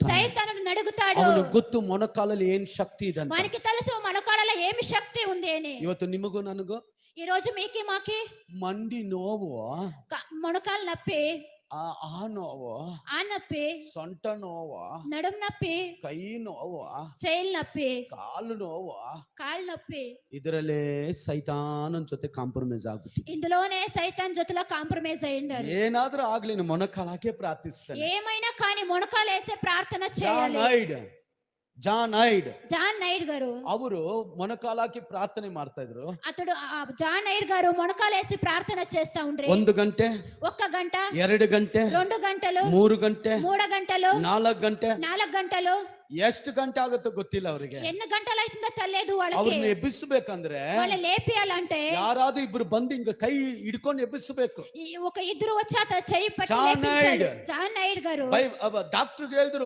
సైతానుడు నడుగుతాడు. ಅವನು ಗೊತ್ತು ಮೊಣಕಾಲಲ್ಲಿ ಏನ್ ಶಕ್ತಿ ಇದೆ ಅಂತ. మనకి తెలుసు మొనకాళ్ళలో ఏమి శక్తి ఉంది అని. ಇವತ್ತು ನಿಮಗೂ ನನಗೂ ఈ రోజు మీకి మాకి ಮಂಡಿ ನೋವು, మొనకాలు నొప్పి, ಆ ನೋವು, ఆ నొప్పి, ಸೊಂಟ ನೋವು, నడుము నొప్పి, ಕೈ ನೋವು, చేయి నొప్పి, ಕಾಲು ನೋವು, కాళ్ళు నొప్పి, ಇದರಲ್ಲೇ ಸೈತಾನನ ಜೊತೆ ಕಾಂಪ್ರಮೈಸ್ ಆಗ್ಬಿಟ್ಟಿದೆ. ఇందులోనే సైతాన్ జೊತೆలో కాంప్రమైజ్ అయ్యిండారు. ಏನಾದ್ರೂ ಆಗ್ಲಿ ಮೊಣಕಾಲಕ್ಕೆ ಪ್ರಾರ್ಥಿಸ್ತಾನೆ. ఏమైనా కానీ మొనకాలు వేసే ప్రార్థన ಜಾನ್ చేయాలి. ಜಾನ್ ನೈಡ್ గారు ಅವರು ಮೊಣಕಾಲಾಕಿ ಪ್ರಾರ್ಥನೆ ಮಾಡ್ತಾ ಇದ್ರು. అతడు జాన్ నైడ్ గారు మొనకాలు వేసి ప్రార్థన చేస్తా ఉండ్రి. 1 ಗಂಟೆ, 1 గంట, 2 ಗಂಟೆ, 2 గంటలు, 3 ಗಂಟೆ, 3 గంటలు, 4 ಗಂಟೆ, 4 గంటలు, ಎಷ್ಟು ಗಂಟೆ ಆಗುತ್ತೋ ಗೊತ್ತಿಲ್ಲ ಅವರಿಗೆ. ఎన్ని గంటలు అవుతుందో తెలియదు వాళ్ళకి. ಅವ್ರನ್ನ ಎಬ್ಬಿಸಬೇಕಂದ್ರೆ వాళ్ళ లేపియాలంటే ಯಾರಾದ್ರೂ ಇಬ್ರು ಬಂದು ಹಿಂಗ ಕೈ ಹಿಡ್ಕೊಂಡು ಎಬ್ಬಿಸಬೇಕು. ఒక ఇద్దరు వచ్చి చెయ్యి పట్టి జాన్ లేపించాలి. నైడ్. జాన్ నైడ్ గారు ಡಾಕ್ಟರ್ ಹೇಳಿದ್ರು